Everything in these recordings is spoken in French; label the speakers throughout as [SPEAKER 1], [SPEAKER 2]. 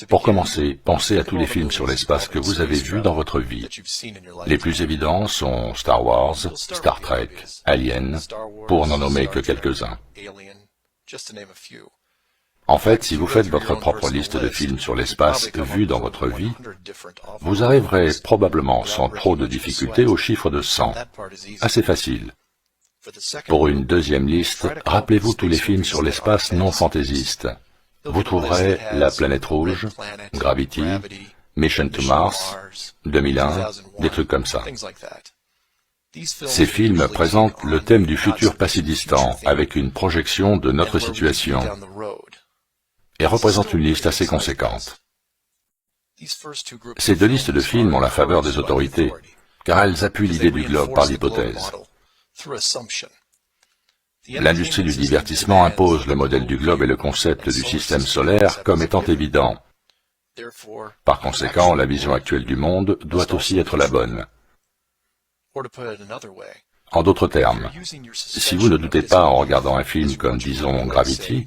[SPEAKER 1] Pour commencer, pensez à tous les films sur l'espace que vous avez vus dans votre vie. Les plus évidents sont Star Wars, Star Trek, Alien, pour n'en nommer que quelques-uns. En fait, si vous faites votre propre liste de films sur l'espace vus dans votre vie, vous arriverez probablement sans trop de difficultés au chiffre de 100. Assez facile. Pour une deuxième liste, rappelez-vous tous les films sur l'espace non fantaisistes. Vous trouverez La Planète Rouge, Gravity, Mission to Mars, 2001, des trucs comme ça. Ces films présentent le thème du futur pas si distant, avec une projection de notre situation, et représentent une liste assez conséquente. Ces deux listes de films ont la faveur des autorités, car elles appuient l'idée du globe par l'hypothèse. L'industrie du divertissement impose le modèle du globe et le concept du système solaire comme étant évident. Par conséquent, la vision actuelle du monde doit aussi être la bonne. En d'autres termes, si vous ne doutez pas en regardant un film comme, disons, Gravity,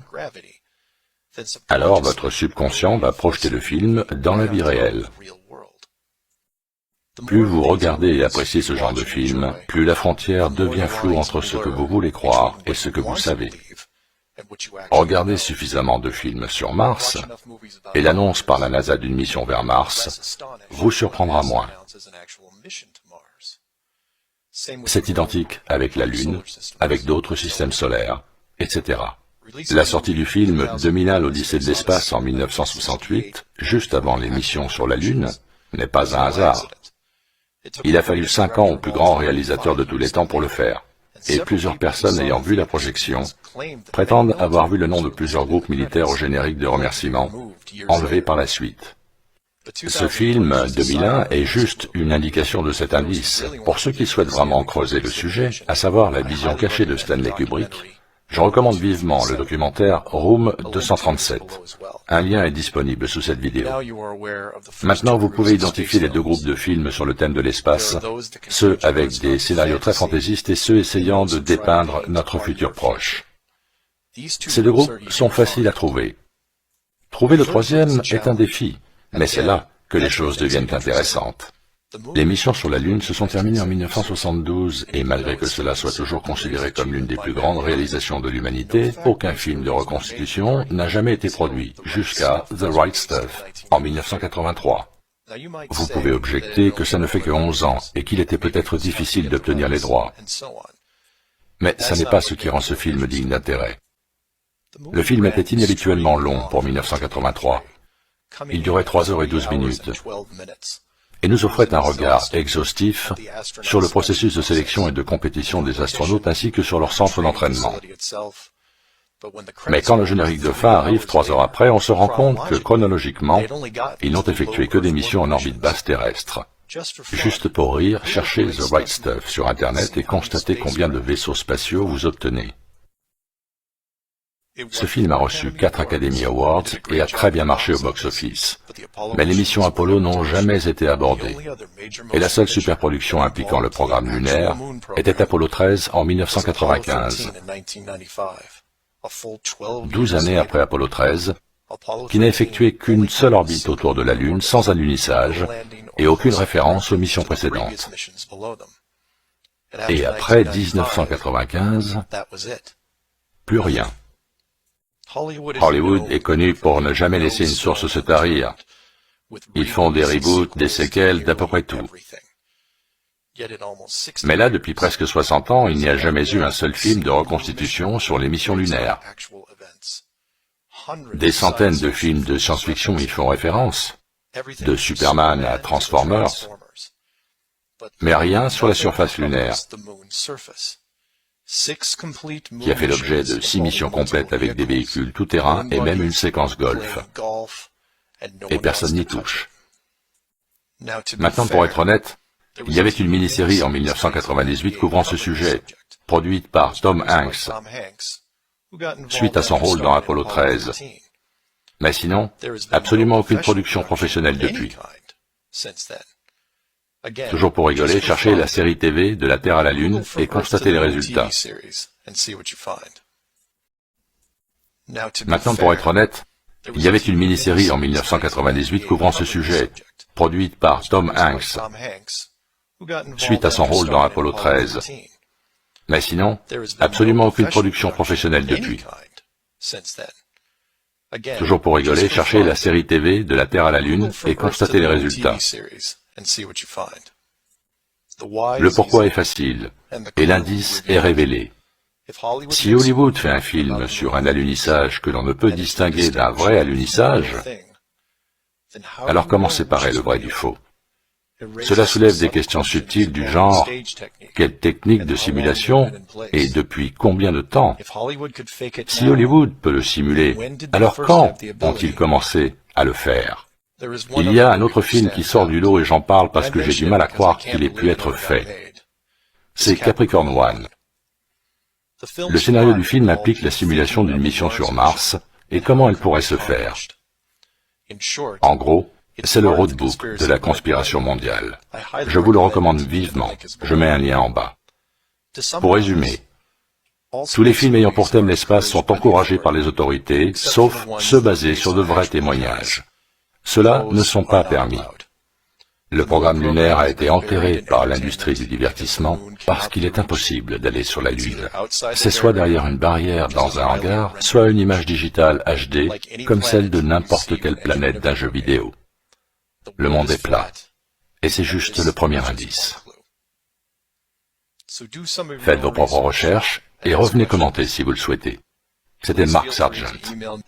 [SPEAKER 1] alors votre subconscient va projeter le film dans la vie réelle. Plus vous regardez et appréciez ce genre de film, plus la frontière devient floue entre ce que vous voulez croire et ce que vous savez. Regardez suffisamment de films sur Mars, et l'annonce par la NASA d'une mission vers Mars vous surprendra moins. C'est identique avec la Lune, avec d'autres systèmes solaires, etc. La sortie du film 2001 l'Odyssée de l'espace en 1968, juste avant les missions sur la Lune, n'est pas un hasard. Il a fallu 5 ans au plus grand réalisateur de tous les temps pour le faire, et plusieurs personnes ayant vu la projection prétendent avoir vu le nom de plusieurs groupes militaires au générique de remerciements, enlevés par la suite. Ce film 2001 est juste une indication de cet indice. Pour ceux qui souhaitent vraiment creuser le sujet, à savoir la vision cachée de Stanley Kubrick, je recommande vivement le documentaire Room 237. Un lien est disponible sous cette vidéo. Maintenant, vous pouvez identifier les deux groupes de films sur le thème de l'espace, ceux avec des scénarios très fantaisistes et ceux essayant de dépeindre notre futur proche. Ces deux groupes sont faciles à trouver. Trouver le troisième est un défi, mais c'est là que les choses deviennent intéressantes. Les missions sur la Lune se sont terminées en 1972 et malgré que cela soit toujours considéré comme l'une des plus grandes réalisations de l'humanité, aucun film de reconstitution n'a jamais été produit jusqu'à The Right Stuff en 1983. Vous pouvez objecter que ça ne fait que 11 ans et qu'il était peut-être difficile d'obtenir les droits. Mais ça n'est pas ce qui rend ce film digne d'intérêt. Le film était inhabituellement long pour 1983. Il durait 3 heures et 12 minutes. Et nous offrait un regard exhaustif sur le processus de sélection et de compétition des astronautes ainsi que sur leur centre d'entraînement. Mais quand le générique de fin arrive 3 heures après, on se rend compte que chronologiquement, ils n'ont effectué que des missions en orbite basse terrestre. Juste pour rire, cherchez The Right Stuff sur Internet et constatez combien de vaisseaux spatiaux vous obtenez. Ce film a reçu 4 Academy Awards et a très bien marché au box-office. Mais les missions Apollo n'ont jamais été abordées. Et la seule superproduction impliquant le programme lunaire était Apollo 13 en 1995. 12 années après Apollo 13, qui n'a effectué qu'une seule orbite autour de la Lune sans alunissage et aucune référence aux missions précédentes. Et après 1995, plus rien. Hollywood est connu pour ne jamais laisser une source se tarir. Ils font des reboots, des séquelles, d'à peu près tout. Mais là, depuis presque 60 ans, il n'y a jamais eu un seul film de reconstitution sur les missions lunaires. Des centaines de films de science-fiction y font référence, de Superman à Transformers, mais rien sur la surface lunaire, qui a fait l'objet de 6 missions complètes avec des véhicules tout-terrain et même une séquence golf. Et personne n'y touche. Maintenant, pour être honnête, il y avait une mini-série en 1998 couvrant ce sujet, produite par Tom Hanks, suite à son rôle dans Apollo 13. Mais sinon, absolument aucune production professionnelle depuis. Toujours pour rigoler, cherchez la série TV de la Terre à la Lune et constatez les résultats. Maintenant, pour être honnête, Il y avait une mini-série en 1998 couvrant ce sujet, produite par Tom Hanks, suite à son rôle dans Apollo 13. Mais sinon, absolument aucune production professionnelle depuis. Toujours pour rigoler, cherchez la série TV de la Terre à la Lune et constatez les résultats. Le pourquoi est facile, et l'indice est révélé. Si Hollywood fait un film sur un alunissage que l'on ne peut distinguer d'un vrai alunissage, alors comment séparer le vrai du faux? Cela soulève des questions subtiles du genre « Quelle technique de simulation et depuis combien de temps ?» Si Hollywood peut le simuler, alors quand ont-ils commencé à le faire? Il y a un autre film qui sort du lot et j'en parle parce que j'ai du mal à croire qu'il ait pu être fait. C'est Capricorn One. Le scénario du film implique la simulation d'une mission sur Mars et comment elle pourrait se faire. En gros, c'est le roadbook de la conspiration mondiale. Je vous le recommande vivement. Je mets un lien en bas. Pour résumer, tous les films ayant pour thème l'espace sont encouragés par les autorités, sauf ceux basés sur de vrais témoignages. Ceux-là ne sont pas permis. Le programme lunaire a été enterré par l'industrie du divertissement parce qu'il est impossible d'aller sur la Lune. C'est soit derrière une barrière dans un hangar, soit une image digitale HD, comme celle de n'importe quelle planète d'un jeu vidéo. Le monde est plat. Et c'est juste le premier indice. Faites vos propres recherches et revenez commenter si vous le souhaitez. C'était Mark Sargent.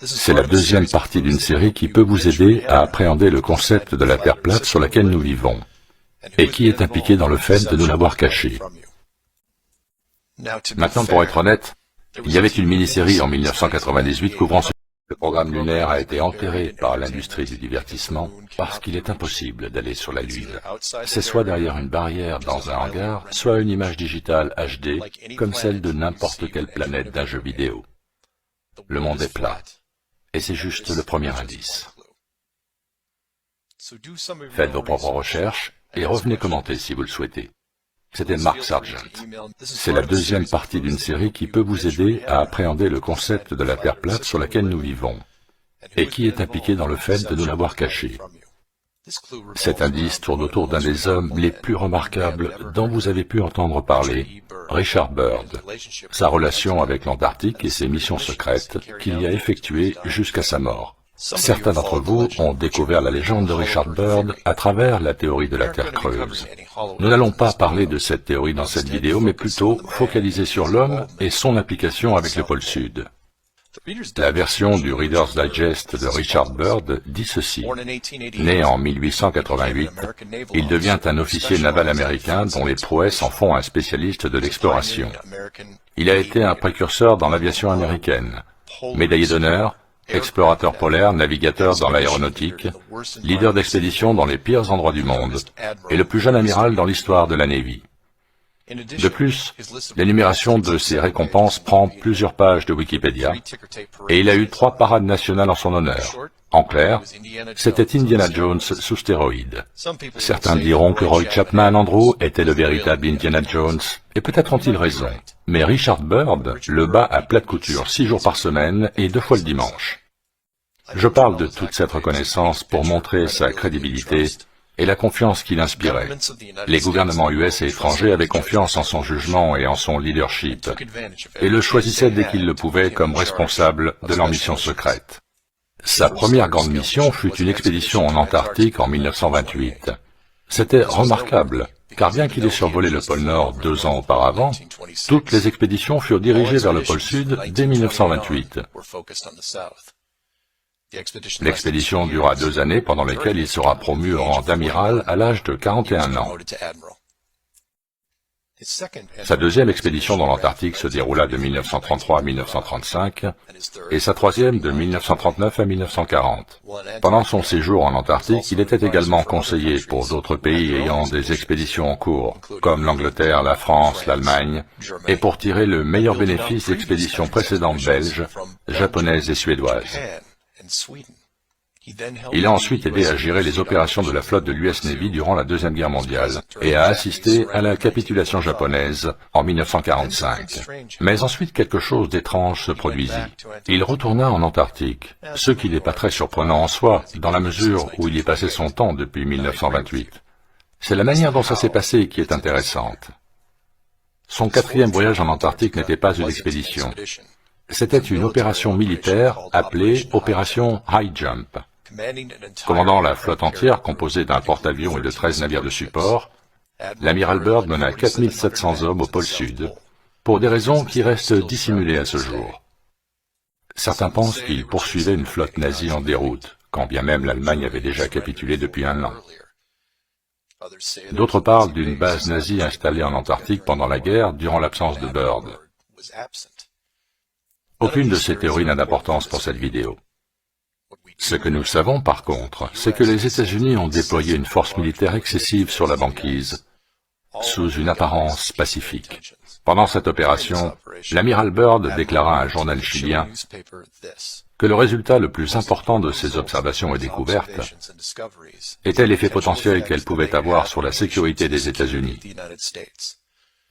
[SPEAKER 1] C'est la deuxième partie d'une série qui peut vous aider à appréhender le concept de la Terre plate sur laquelle nous vivons, et qui est impliqué dans le fait de nous l'avoir caché. Maintenant, pour être honnête, il y avait une mini-série en 1998 couvrant ce... Le programme lunaire a été enterré par l'industrie du divertissement parce qu'il est impossible d'aller sur la Lune. C'est soit derrière une barrière dans un hangar, soit une image digitale HD, comme celle de n'importe quelle planète d'un jeu vidéo. Le monde est plat. Et c'est juste le premier indice. Faites vos propres recherches et revenez commenter si vous le souhaitez. C'était Mark Sargent. C'est la deuxième partie d'une série qui peut vous aider à appréhender le concept de la Terre plate sur laquelle nous vivons, et qui est impliqué dans le fait de nous l'avoir caché. Cet indice tourne autour d'un des hommes les plus remarquables dont vous avez pu entendre parler, Richard Byrd, sa relation avec l'Antarctique et ses missions secrètes qu'il y a effectuées jusqu'à sa mort. Certains d'entre vous ont découvert la légende de Richard Byrd à travers la théorie de la Terre creuse. Nous n'allons pas parler de cette théorie dans cette vidéo, mais plutôt focaliser sur l'homme et son implication avec le pôle Sud. La version du Reader's Digest de Richard Byrd dit ceci. Né en 1888, il devient un officier naval américain dont les prouesses en font un spécialiste de l'exploration. Il a été un précurseur dans l'aviation américaine, médaillé d'honneur, explorateur polaire, navigateur dans l'aéronautique, leader d'expédition dans les pires endroits du monde, et le plus jeune amiral dans l'histoire de la Navy. De plus, l'énumération de ses récompenses prend plusieurs pages de Wikipédia, et il a eu 3 parades nationales en son honneur. En clair, c'était Indiana Jones sous stéroïdes. Certains diront que Roy Chapman Andrew était le véritable Indiana Jones, et peut-être ont-ils raison. Mais Richard Byrd le bat à plate couture 6 jours par semaine et 2 fois le dimanche. Je parle de toute cette reconnaissance pour montrer sa crédibilité et la confiance qu'il inspirait. Les gouvernements US et étrangers avaient confiance en son jugement et en son leadership, et le choisissaient dès qu'ils le pouvaient comme responsable de leur mission secrète. Sa première grande mission fut une expédition en Antarctique en 1928. C'était remarquable, car bien qu'il ait survolé le pôle Nord 2 ans auparavant, toutes les expéditions furent dirigées vers le pôle Sud dès 1928. L'expédition dura 2 années pendant lesquelles il sera promu au rang d'amiral à l'âge de 41 ans. Sa deuxième expédition dans l'Antarctique se déroula de 1933 à 1935 et sa troisième de 1939 à 1940. Pendant son séjour en Antarctique, il était également conseiller pour d'autres pays ayant des expéditions en cours, comme l'Angleterre, la France, l'Allemagne, et pour tirer le meilleur bénéfice d'expéditions précédentes belges, japonaises et suédoises. Il a ensuite aidé à gérer les opérations de la flotte de l'US Navy durant la Deuxième Guerre mondiale et a assisté à la capitulation japonaise en 1945. Mais ensuite quelque chose d'étrange se produisit. Il retourna en Antarctique, ce qui n'est pas très surprenant en soi, dans la mesure où il y passait son temps depuis 1928. C'est la manière dont ça s'est passé qui est intéressante. Son quatrième voyage en Antarctique n'était pas une expédition. C'était une opération militaire appelée Opération High Jump. Commandant la flotte entière composée d'un porte-avions et de 13 navires de support, l'amiral Byrd mena 4700 hommes au pôle Sud, pour des raisons qui restent dissimulées à ce jour. Certains pensent qu'il poursuivait une flotte nazie en déroute, quand bien même l'Allemagne avait déjà capitulé depuis un an. D'autres parlent d'une base nazie installée en Antarctique pendant la guerre durant l'absence de Byrd. Aucune de ces théories n'a d'importance pour cette vidéo. Ce que nous savons par contre, c'est que les États-Unis ont déployé une force militaire excessive sur la banquise, sous une apparence pacifique. Pendant cette opération, l'amiral Byrd déclara à un journal chilien que le résultat le plus important de ces observations et découvertes était l'effet potentiel qu'elles pouvaient avoir sur la sécurité des États-Unis,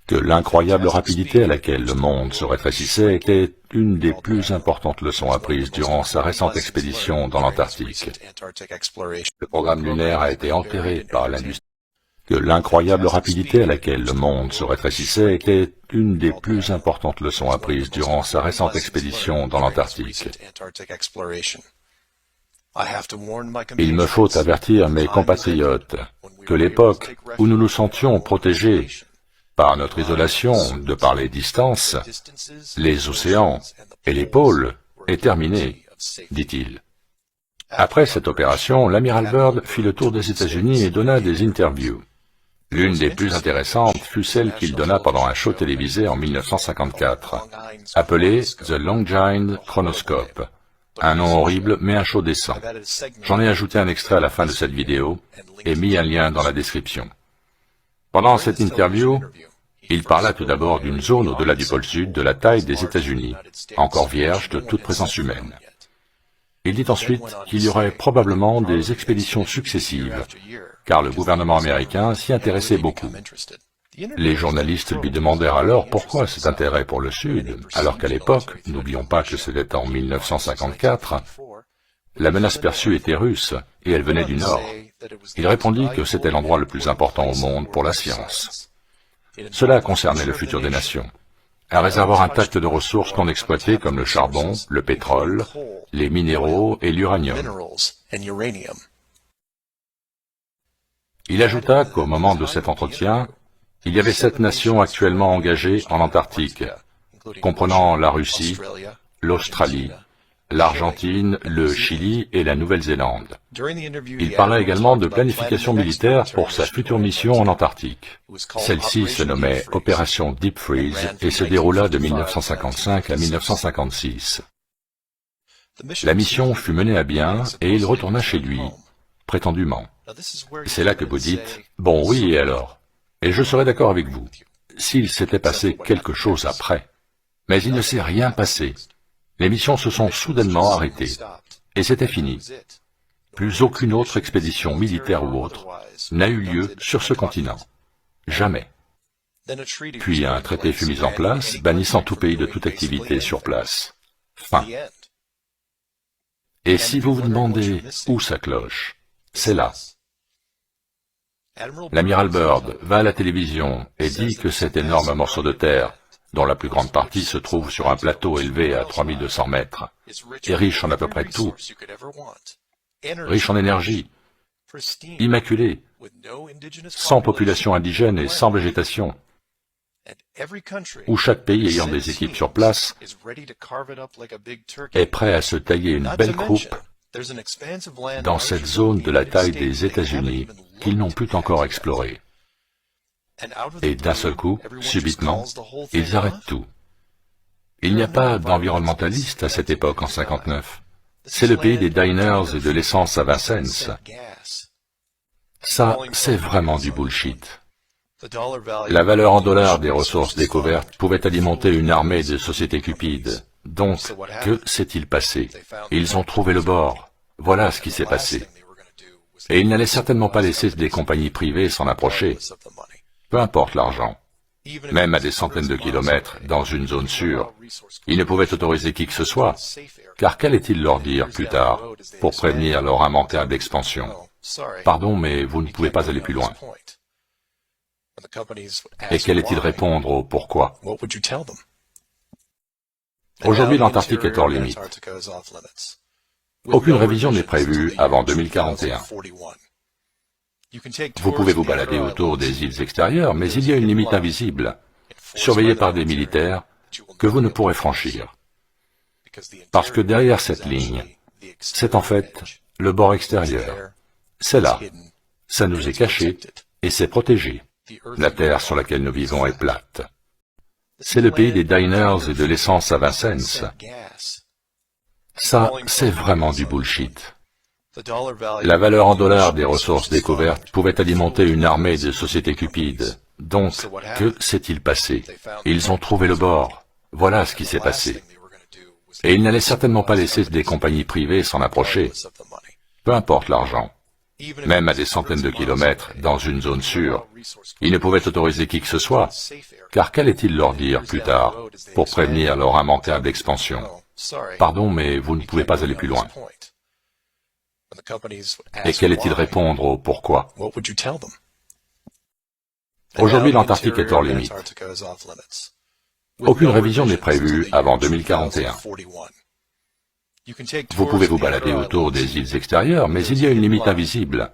[SPEAKER 1] que l'incroyable rapidité à laquelle le monde se rétrécissait était une des plus importantes leçons apprises durant sa récente expédition dans l'Antarctique. Le programme lunaire a été enterré par l'industrie. Que l'incroyable rapidité à laquelle le monde se rétrécissait était une des plus importantes leçons apprises durant sa récente expédition dans l'Antarctique. Il me faut avertir mes compatriotes que l'époque où nous nous sentions protégés par notre isolation, de par les distances, les océans et les pôles est terminée, dit-il. Après cette opération, l'amiral Byrd fit le tour des États-Unis et donna des interviews. L'une des plus intéressantes fut celle qu'il donna pendant un show télévisé en 1954, appelé The Longines Chronoscope. Un nom horrible, mais un show décent. J'en ai ajouté un extrait à la fin de cette vidéo et mis un lien dans la description. Pendant cette interview, il parla tout d'abord d'une zone au-delà du pôle Sud de la taille des États-Unis, encore vierge de toute présence humaine. Il dit ensuite qu'il y aurait probablement des expéditions successives, car le gouvernement américain s'y intéressait beaucoup. Les journalistes lui demandèrent alors pourquoi cet intérêt pour le Sud, alors qu'à l'époque, n'oublions pas que c'était en 1954, la menace perçue était russe, et elle venait du Nord. Il répondit que c'était l'endroit le plus important au monde pour la science. Cela concernait le futur des nations. Un réservoir intact de ressources non exploitées comme le charbon, le pétrole, les minéraux et l'uranium. Il ajouta qu'au moment de cet entretien, il y avait 7 nations actuellement engagées en Antarctique, comprenant la Russie, l'Australie, l'Argentine, le Chili et la Nouvelle-Zélande. Il parla également de planification militaire pour sa future mission en Antarctique. Celle-ci se nommait Opération Deep Freeze et se déroula de 1955 à 1956. La mission fut menée à bien et il retourna chez lui, prétendument. C'est là que vous dites, bon oui et alors? Et je serais d'accord avec vous, s'il s'était passé quelque chose après. Mais il ne s'est rien passé. Les missions se sont soudainement arrêtées, et c'était fini. Plus aucune autre expédition militaire ou autre n'a eu lieu sur ce continent. Jamais. Puis un traité fut mis en place, bannissant tout pays de toute activité sur place. Fin. Et si vous vous demandez où ça cloche, c'est là. L'amiral Byrd va à la télévision et dit que cet énorme morceau de terre, dont la plus grande partie se trouve sur un plateau élevé à 3200 mètres, est riche en à peu près tout, riche en énergie, immaculé, sans population indigène et sans végétation, où chaque pays ayant des équipes sur place est prêt à se tailler une belle croupe dans cette zone de la taille des États-Unis qu'ils n'ont plus encore explorée. Et d'un seul coup, subitement, ils arrêtent tout. Il n'y a pas d'environnementalistes à cette époque en 59. C'est le pays des diners et de l'essence à Vincennes. Ça, c'est vraiment du bullshit. La valeur en dollars des ressources découvertes pouvait alimenter une armée de sociétés cupides. Donc, que s'est-il passé? Ils ont trouvé le bord. Voilà ce qui s'est passé. Et ils n'allaient certainement pas laisser des compagnies privées s'en approcher, peu importe l'argent. Même à des centaines de kilomètres, dans une zone sûre, ils ne pouvaient autoriser qui que ce soit, car qu'allait-il leur dire plus tard, pour prévenir leur immanquable expansion? Pardon, mais vous ne pouvez pas aller plus loin. Et qu'allait-il répondre au pourquoi? Aujourd'hui, l'Antarctique est hors limite. Aucune révision n'est prévue avant 2041. Vous pouvez vous balader autour des îles extérieures, mais il y a une limite invisible, surveillée par des militaires, que vous ne pourrez franchir. Parce que derrière cette ligne, c'est en fait le bord extérieur. C'est là. Ça nous est caché et c'est protégé. La terre sur laquelle nous vivons est plate. C'est le pays des diners et de l'essence à 20 cents. Ça, c'est vraiment du bullshit. La valeur en dollars des ressources découvertes pouvait alimenter une armée de sociétés cupides. Donc, que s'est-il passé? Ils ont trouvé le bord. Voilà ce qui s'est passé. Et ils n'allaient certainement pas laisser des compagnies privées s'en approcher, peu importe l'argent. Même à des centaines de kilomètres, dans une zone sûre, ils ne pouvaient autoriser qui que ce soit, car qu'allait-il leur dire plus tard, pour prévenir leur immanquable expansion? Pardon, mais vous ne pouvez pas aller plus loin. Et qu'allait-il répondre au pourquoi? Aujourd'hui, l'Antarctique est hors limite. Aucune révision n'est prévue avant 2041. Vous pouvez vous balader autour des îles extérieures, mais il y a une limite invisible,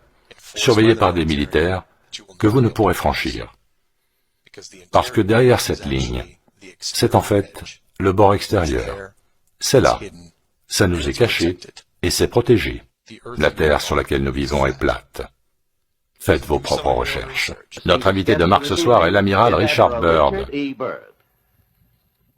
[SPEAKER 1] surveillée par des militaires, que vous ne pourrez franchir. Parce que derrière cette ligne, c'est en fait le bord extérieur. C'est là. Ça nous est caché et c'est protégé. La terre sur laquelle nous vivons est plate. Faites vos propres recherches. Notre invité de marque ce soir est l'amiral Richard Byrd.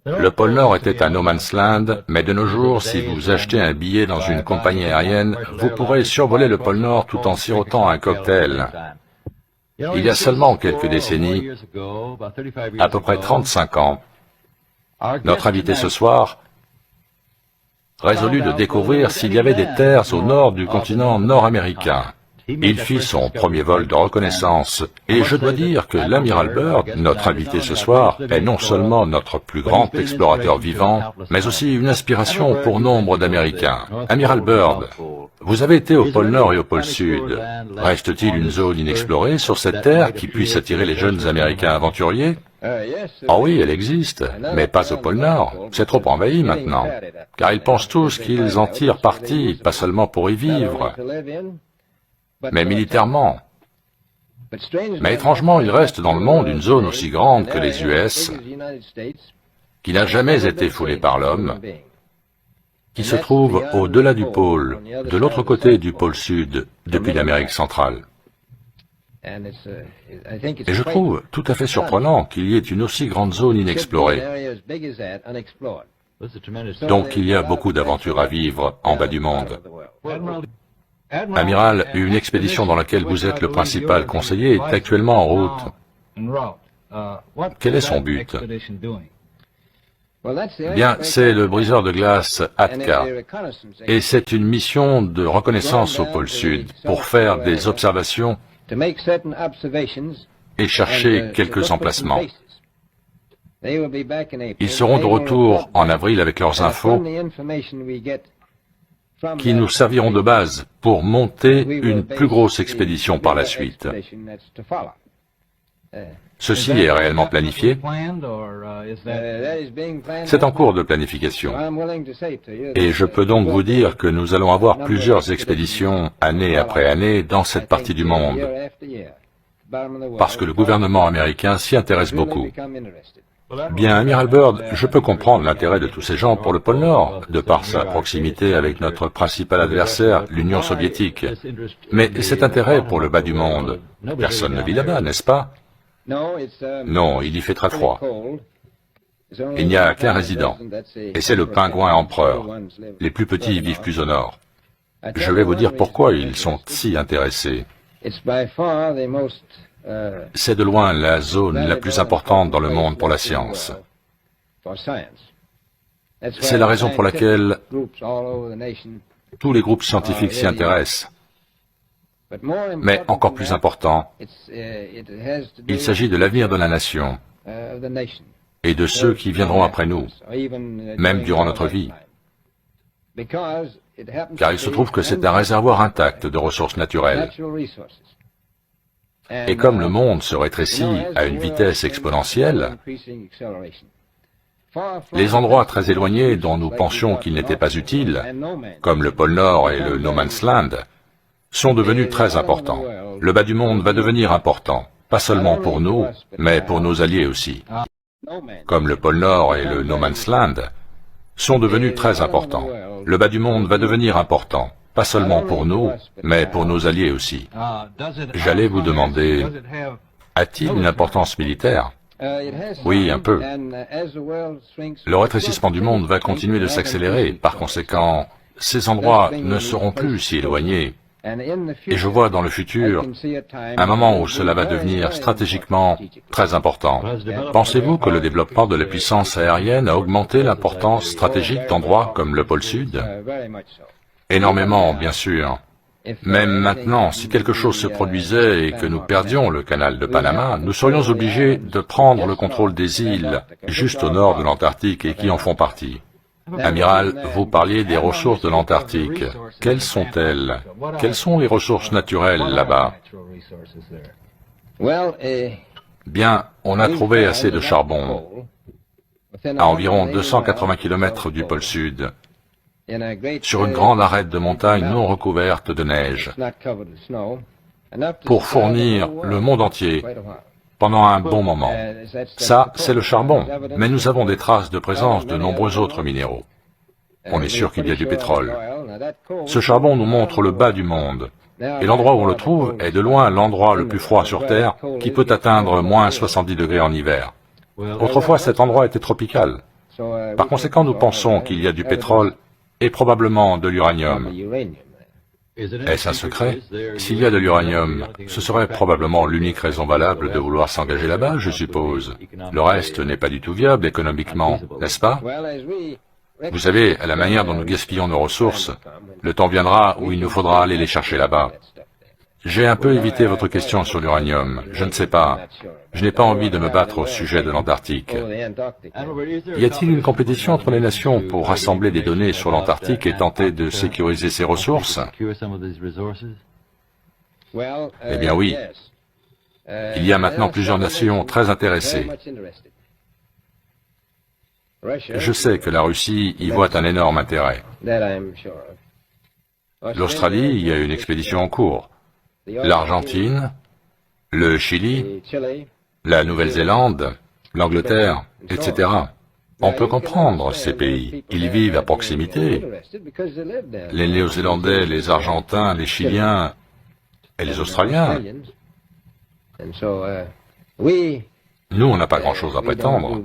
[SPEAKER 1] Le pôle Nord était un no man's land, mais de nos jours, si vous achetez un billet dans une compagnie aérienne, vous pourrez survoler le pôle Nord tout en sirotant un cocktail. Il y a seulement quelques décennies, à peu près 35 ans, notre invité ce soir résolut de découvrir s'il y avait des terres au nord du continent nord-américain. Il fit son premier vol de reconnaissance, et je dois dire que l'amiral Byrd, notre invité ce soir, est non seulement notre plus grand explorateur vivant, mais aussi une inspiration pour nombre d'Américains. Amiral Byrd, vous avez été au pôle Nord et au pôle Sud. Reste-t-il une zone inexplorée sur cette terre qui puisse attirer les jeunes Américains aventuriers? Oh oui, elle existe, mais pas au pôle Nord. C'est trop envahi maintenant, car ils pensent tous qu'ils en tirent parti, pas seulement pour y vivre, mais militairement. Mais étrangement, il reste dans le monde une zone aussi grande que les US, qui n'a jamais été foulée par l'homme, qui se trouve au-delà du pôle, de l'autre côté du pôle Sud, depuis l'Amérique centrale. Et je trouve tout à fait surprenant qu'il y ait une aussi grande zone inexplorée. Donc il y a beaucoup d'aventures à vivre en bas du monde. Amiral, une expédition dans laquelle vous êtes le principal conseiller est actuellement en route. Quel est son but? Bien, c'est le briseur de glace Atka, et c'est une mission de reconnaissance au pôle Sud pour faire des observations et chercher quelques emplacements. Ils seront de retour en avril avec leurs infos qui nous serviront de base pour monter une plus grosse expédition par la suite. Ceci est réellement planifié? C'est en cours de planification. Et je peux donc vous dire que nous allons avoir plusieurs expéditions année après année dans cette partie du monde, parce que le gouvernement américain s'y intéresse beaucoup. Bien, Amiral Byrd, je peux comprendre l'intérêt de tous ces gens pour le pôle Nord, de par sa proximité avec notre principal adversaire, l'Union soviétique. Mais cet intérêt pour le bas du monde, personne ne vit là-bas, n'est-ce pas? Non, il y fait très froid. Il n'y a qu'un résident, et c'est le pingouin empereur. Les plus petits vivent plus au nord. Je vais vous dire pourquoi ils sont si intéressés. C'est de loin la zone la plus importante dans le monde pour la science. C'est la raison pour laquelle Tous les groupes scientifiques s'y intéressent. Mais encore plus important, il s'agit de l'avenir de la nation et de ceux qui viendront après nous, même durant notre vie. Car il se trouve que c'est un réservoir intact de ressources naturelles. Et comme le monde se rétrécit à une vitesse exponentielle, les endroits très éloignés dont nous pensions qu'ils n'étaient pas utiles, comme le pôle Nord et le No Man's Land, sont devenus très importants. Le bas du monde va devenir important, pas seulement pour nous, mais pour nos alliés aussi. Comme le pôle Nord et le No Man's Land sont devenus très importants. Le bas du monde va devenir important, pas seulement pour nous, mais pour nos alliés aussi. J'allais vous demander, a-t-il une importance militaire? Oui, un peu. Le rétrécissement du monde va continuer de s'accélérer, par conséquent, ces endroits ne seront plus si éloignés. Et je vois dans le futur un moment où cela va devenir stratégiquement très important. Pensez-vous que le développement de la puissance aérienne a augmenté l'importance stratégique d'endroits comme le pôle Sud? Énormément, bien sûr. Même maintenant, si quelque chose se produisait et que nous perdions le canal de Panama, nous serions obligés de prendre le contrôle des îles juste au nord de l'Antarctique et qui en font partie. Amiral, vous parliez des ressources de l'Antarctique. Quelles sont-elles? Quelles sont les ressources naturelles là-bas? Bien, on a trouvé assez de charbon, à environ 280 km du pôle Sud, sur une grande arête de montagne non recouverte de neige, pour fournir le monde entier pendant un bon moment. Ça, c'est le charbon, mais nous avons des traces de présence de nombreux autres minéraux. On est sûr qu'il y a du pétrole. Ce charbon nous montre le bas du monde, et l'endroit où on le trouve est de loin l'endroit le plus froid sur Terre, qui peut atteindre moins 70 degrés en hiver. Autrefois, cet endroit était tropical. Par conséquent, nous pensons qu'il y a du pétrole et probablement de l'uranium. Est-ce un secret? S'il y a de l'uranium, ce serait probablement l'unique raison valable de vouloir s'engager là-bas, je suppose. Le reste n'est pas du tout viable économiquement, n'est-ce pas? Vous savez, à la manière dont nous gaspillons nos ressources, le temps viendra où il nous faudra aller les chercher là-bas. J'ai un peu évité votre question sur l'uranium, je ne sais pas. Je n'ai pas envie de me battre au sujet de l'Antarctique. Y a-t-il une compétition entre les nations pour rassembler des données sur l'Antarctique et tenter de sécuriser ses ressources? Eh bien oui. Il y a maintenant plusieurs nations très intéressées. Je sais que la Russie y voit un énorme intérêt. L'Australie y a une expédition en cours. L'Argentine, le Chili, la Nouvelle-Zélande, l'Angleterre, etc. On peut comprendre ces pays. Ils vivent à proximité. Les Néo-Zélandais, les Argentins, les Chiliens et les Australiens. Nous, on n'a pas grand-chose à prétendre.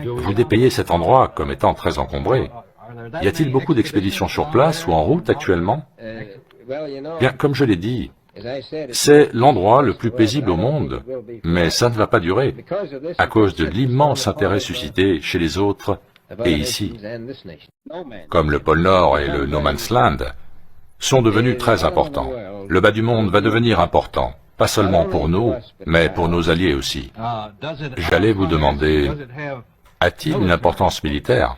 [SPEAKER 1] Vous dépayez cet endroit comme étant très encombré. Y a-t-il beaucoup d'expéditions sur place ou en route actuellement? Bien, comme je l'ai dit, c'est l'endroit le plus paisible au monde, mais ça ne va pas durer, à cause de l'immense intérêt suscité chez les autres et ici. Comme le pôle Nord et le No Man's Land sont devenus très importants. Le bas du monde va devenir important, pas seulement pour nous, mais pour nos alliés aussi. J'allais vous demander, a-t-il une importance militaire?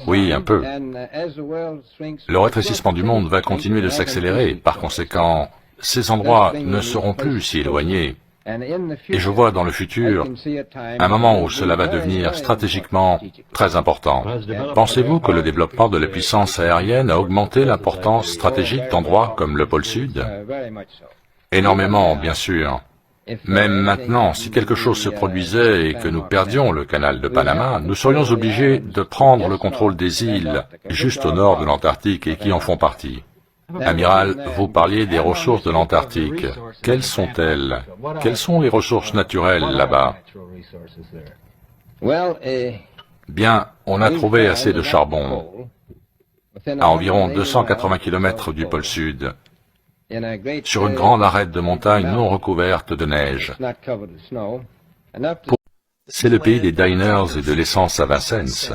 [SPEAKER 1] Oui, un peu. Le rétrécissement du monde va continuer de s'accélérer, par conséquent, ces endroits ne seront plus si éloignés. Et je vois dans le futur un moment où cela va devenir stratégiquement très important. Pensez-vous que le développement de la puissance aérienne a augmenté l'importance stratégique d'endroits comme le pôle Sud? Énormément, bien sûr. Même maintenant, si quelque chose se produisait et que nous perdions le canal de Panama, nous serions obligés de prendre le contrôle des îles juste au nord de l'Antarctique et qui en font partie. Amiral, vous parliez des ressources de l'Antarctique. Quelles sont-elles? Quelles sont les ressources naturelles là-bas? Bien, on a trouvé assez de charbon, à environ 280 km du pôle Sud, sur une grande arête de montagne non recouverte de neige. C'est le pays des diners et de l'essence à 20 cents.